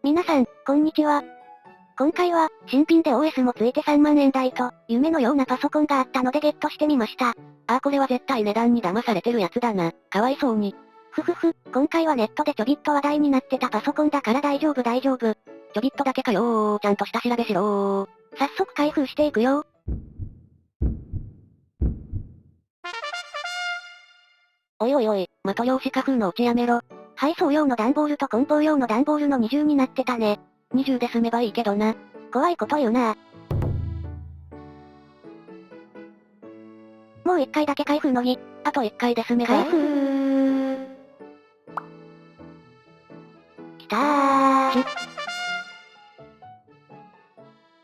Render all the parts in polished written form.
皆さん、こんにちは。今回は、新品で OS もついて3万円台と、夢のようなパソコンがあったのでゲットしてみました。これは絶対値段に騙されてるやつだな。かわいそうに。今回はネットでちょびっと話題になってたパソコンだから大丈夫。ちょびっとだけかよー、ちゃんと下調べしろー。早速開封していくよ。おい、的用紙花風のうちやめろ。配送用の段ボールと梱包用の段ボールの二重になってたね。二重で済めばいいけどな。怖いこと言うな。もう一回だけ開封の儀。あと一回で済めば。開封。きたー。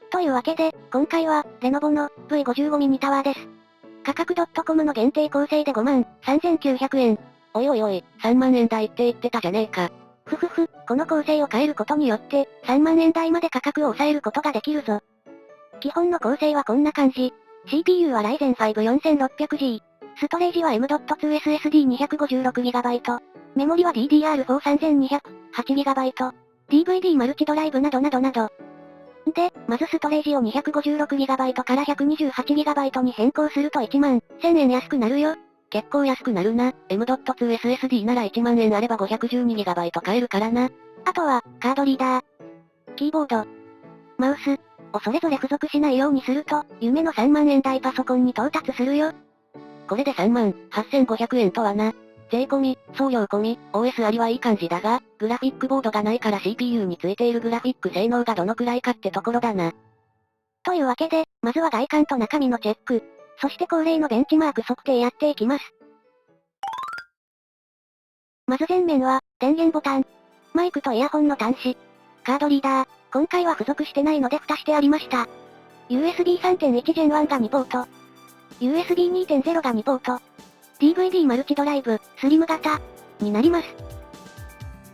というわけで、今回は、レノボの V55 ミニタワーです。価格 .com の限定構成で53,900円。おい、3万円台って言ってたじゃねえか。この構成を変えることによって、3万円台まで価格を抑えることができるぞ。基本の構成はこんな感じ。CPU は Ryzen 5 4600G。ストレージは M.2 SSD256GB。メモリは DDR4 3208GB。DVD マルチドライブなど。で、まずストレージを 256GB から 128GB に変更すると1万1000円安くなるよ。結構安くなるな。M.2 SSD なら1万円あれば 512GB 買えるからな。あとは、カードリーダー、キーボード、マウスをそれぞれ付属しないようにすると、夢の3万円台パソコンに到達するよ。これで3万8500円とはな。税込み、送料込み、OS ありはいい感じだが、グラフィックボードがないから CPU についているグラフィック性能がどのくらいかってところだな。というわけで、まずは外観と中身のチェック。そして恒例のベンチマーク測定やっていきます。まず前面は、電源ボタン、マイクとイヤホンの端子、カードリーダー、今回は付属してないので蓋してありました。USB 3.1 Gen 1が2ポート。USB 2.0 が2ポート。DVD マルチドライブ、スリム型、になります。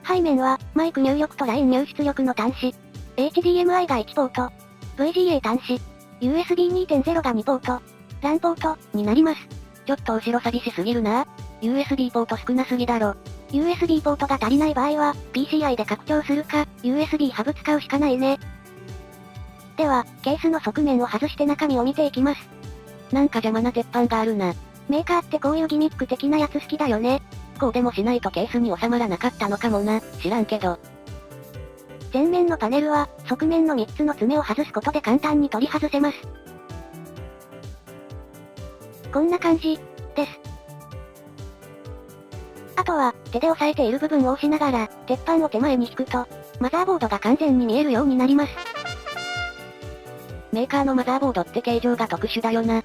背面は、マイク入力とライン入出力の端子。HDMI が1ポート。VGA 端子。USB 2.0 が2ポート。LAN ポート、になります。ちょっと後ろ寂しすぎるな。USB ポート少なすぎだろ。USB ポートが足りない場合は、PCI で拡張するか、USB ハブ使うしかないね。では、ケースの側面を外して中身を見ていきます。なんか邪魔な鉄板があるな。メーカーってこういうギミック的なやつ好きだよね。こうでもしないとケースに収まらなかったのかもな。知らんけど。前面のパネルは、側面の3つの爪を外すことで簡単に取り外せます。こんな感じ、です。あとは、手で押さえている部分を押しながら、鉄板を手前に引くと、マザーボードが完全に見えるようになります。メーカーのマザーボードって形状が特殊だよな。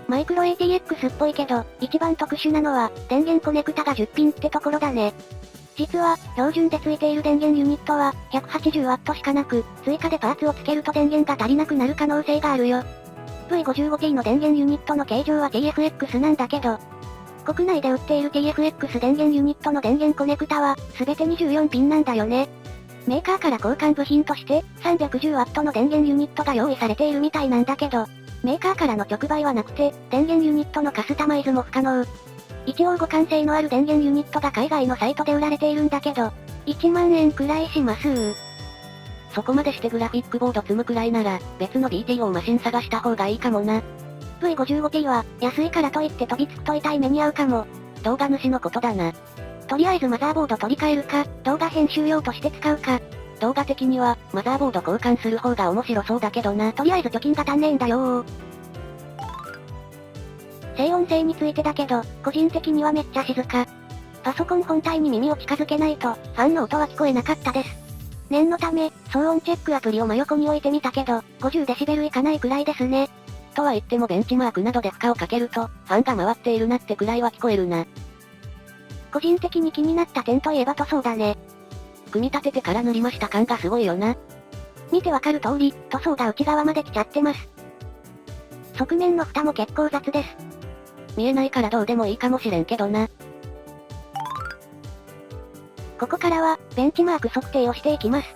マイクロ ATX っぽいけど、一番特殊なのは、電源コネクタが10ピンってところだね。実は、標準で付いている電源ユニットは、180W しかなく、追加でパーツを付けると電源が足りなくなる可能性があるよ。V55T の電源ユニットの形状は TFX なんだけど、国内で売っている TFX 電源ユニットの電源コネクタは、すべて24ピンなんだよね。メーカーから交換部品として、310W の電源ユニットが用意されているみたいなんだけど、メーカーからの直売はなくて、電源ユニットのカスタマイズも不可能。一応互換性のある電源ユニットが海外のサイトで売られているんだけど、1万円くらいします。そこまでしてグラフィックボード積むくらいなら、別の BTO マシン探した方がいいかもな。V55T は、安いからといって飛びつくと痛い目に遭うかも。動画主のことだな。とりあえずマザーボード取り替えるか、動画編集用として使うか。動画的には、マザーボード交換する方が面白そうだけどな。とりあえず貯金が足んねえんだよー。静音性についてだけど、個人的にはめっちゃ静か。パソコン本体に耳を近づけないと、ファンの音は聞こえなかったです。念のため、騒音チェックアプリを真横に置いてみたけど、50dB いかないくらいですね。とは言ってもベンチマークなどで負荷をかけると、ファンが回っているなってくらいは聞こえるな。個人的に気になった点といえば塗装だね。組み立ててから塗りました感がすごいよな。見てわかる通り、塗装が内側まで来ちゃってます。側面の蓋も結構雑です。見えないからどうでもいいかもしれんけどな。ここからは、ベンチマーク測定をしていきます。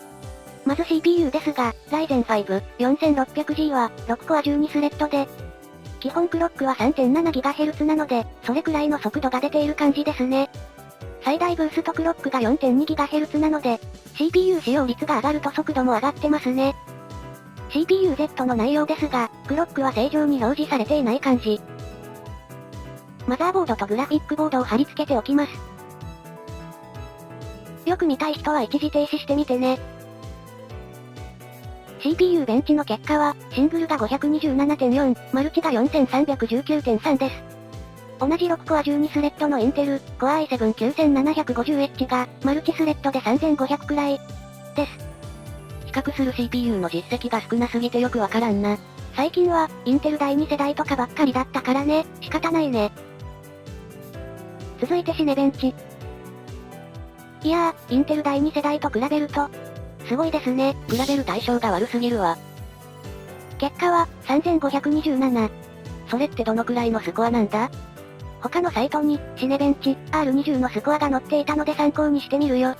まず CPU ですが、Ryzen 5 4600G は、6コア12スレッドで、基本クロックは 3.7GHz なので、それくらいの速度が出ている感じですね。最大ブーストクロックが 4.2GHz なので、CPU 使用率が上がると速度も上がってますね。CPU-Z の内容ですが、クロックは正常に表示されていない感じ。マザーボードとグラフィックボードを貼り付けておきます。よく見たい人は一時停止してみてね。CPU ベンチの結果は、シングルが 527.4、マルチが 4319.3 です。同じ6コア12スレッドのインテル、Core i7-9750H が、マルチスレッドで3500くらい、です。比較する CPU の実績が少なすぎてよくわからんな。最近は、インテル第2世代とかばっかりだったからね、仕方ないね。続いてシネベンチ。いやー、インテル第2世代と比べると、すごいですね。比べる対象が悪すぎるわ。結果は、3527。それってどのくらいのスコアなんだ？他のサイトに、シネベンチ、R20 のスコアが載っていたので参考にしてみるよ。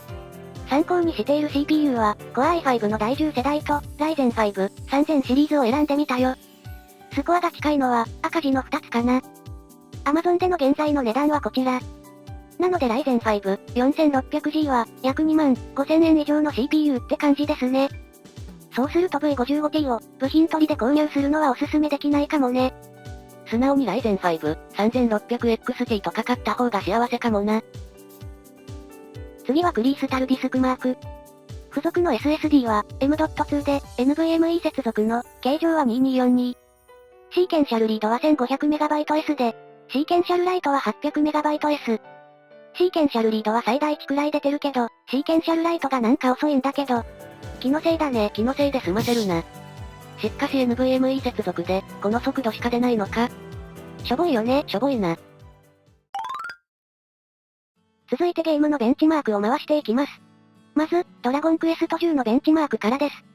参考にしている CPU は、Core i5 の第10世代と、Ryzen 5、3000シリーズを選んでみたよ。スコアが近いのは、赤字の2つかな。Amazon での現在の値段はこちら。なので Ryzen 5、4600G は、約2万5000円以上の CPU って感じですね。そうすると V55T を、部品取りで購入するのはおすすめできないかもね。素直に Ryzen 5、3600XT とか買った方が幸せかもな。次はクリースタルディスクマーク。付属の SSD は M.2 で NVMe 接続の形状は2242。シーケンシャルリードは 1500MB/S で、シーケンシャルライトは 800MB/S。シーケンシャルリードは最大値くらい出てるけど、シーケンシャルライトがなんか遅いんだけど。気のせいだね。気のせいで済ませるな。しかし NVMe 接続で、この速度しか出ないのか？しょぼいよね。しょぼいな。続いてゲームのベンチマークを回していきます。まず、ドラゴンクエスト10のベンチマークからです。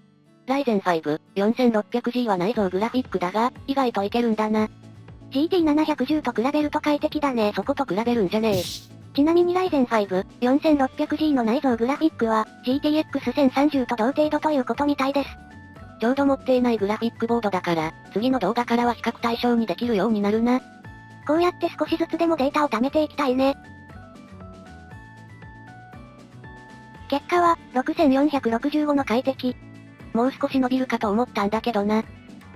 Ryzen 5、4600G は内蔵グラフィックだが、意外といけるんだな。GT710 と比べると快適だね。そこと比べるんじゃねえ。ちなみに Ryzen 5、4600G の内蔵グラフィックは、GTX 1030と同程度ということみたいです。ちょうど持っていないグラフィックボードだから、次の動画からは比較対象にできるようになるな。こうやって少しずつでもデータを貯めていきたいね。結果は、6465の快適。もう少し伸びるかと思ったんだけどな。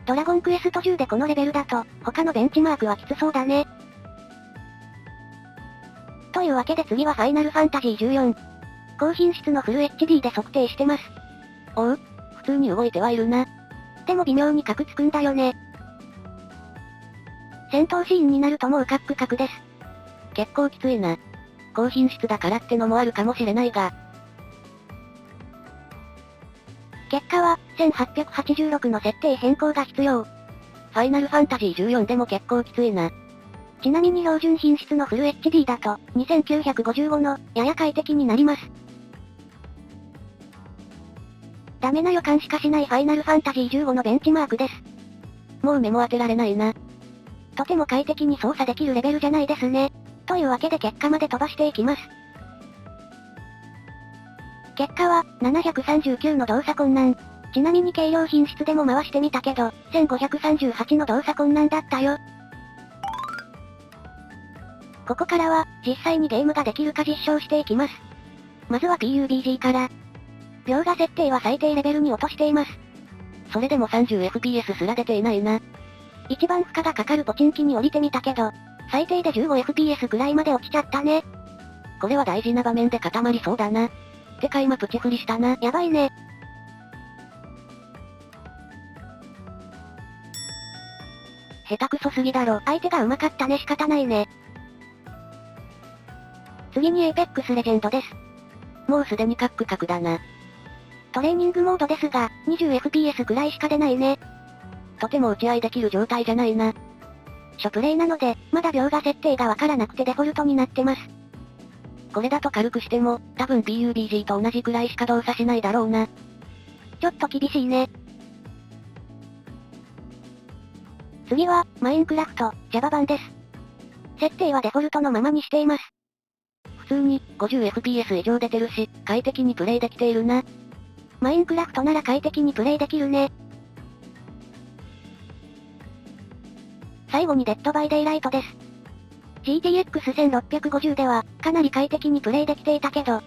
ドラゴンクエスト10でこのレベルだと、他のベンチマークはきつそうだね。というわけで次はファイナルファンタジー14。高品質のフル HD で測定してます。おう、普通に動いてはいるな。でも微妙にカクつくんだよね。戦闘シーンになるともうカックカクです。結構きついな。高品質だからってのもあるかもしれないが。結果は、1886の設定変更が必要。ファイナルファンタジー14でも結構きついな。ちなみに標準品質のフル HD だと、2955の、やや快適になります。ダメな予感しかしないファイナルファンタジー15のベンチマークです。もう目も当てられないな。とても快適に操作できるレベルじゃないですね。というわけで結果まで飛ばしていきます。結果は、739の動作困難。ちなみに軽量品質でも回してみたけど、1538の動作困難だったよ。ここからは、実際にゲームができるか実証していきます。まずは PUBG から。描画設定は最低レベルに落としています。それでも 30fps すら出ていないな。一番負荷がかかるポチン機に降りてみたけど、最低で 15fps くらいまで落ちちゃったね。これは大事な場面で固まりそうだな。てか今プチ振りしたな。やばいね。下手くそすぎだろ。相手が上手かったね。仕方ないね。次に Apex レジェンドです。もうすでにカックカクだな。トレーニングモードですが、20fps くらいしか出ないね。とても打ち合いできる状態じゃないな。初プレイなので、まだ描画設定がわからなくてデフォルトになってます。これだと軽くしても、多分 PUBG と同じくらいしか動作しないだろうな。ちょっと厳しいね。次は、マインクラフト、Java 版です。設定はデフォルトのままにしています。普通に、50fps 以上出てるし、快適にプレイできているな。マインクラフトなら快適にプレイできるね。最後にデッドバイデイライトです。GTX1650 では、かなり快適にプレイできていたけど、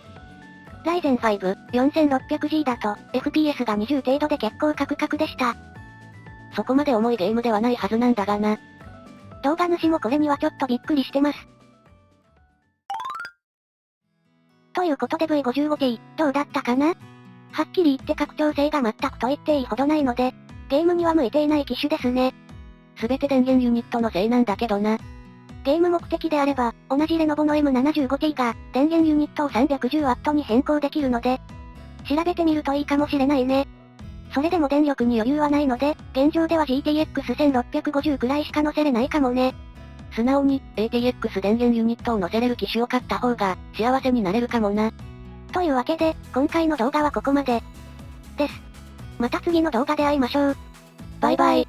Ryzen 5 4600G だと、FPS が20程度で結構カクカクでした。そこまで重いゲームではないはずなんだがな。動画主もこれにはちょっとびっくりしてます。ということで V55T、どうだったかな？はっきり言って拡張性が全くと言っていいほどないので、ゲームには向いていない機種ですね。すべて電源ユニットのせいなんだけどな。ゲーム目的であれば、同じレノボの M75T が、電源ユニットを 310W に変更できるので、調べてみるといいかもしれないね。それでも電力に余裕はないので、現状では GTX1650 くらいしか乗せれないかもね。素直に、ATX 電源ユニットを乗せれる機種を買った方が、幸せになれるかもな。というわけで、今回の動画はここまで。です。また次の動画で会いましょう。バイバイ。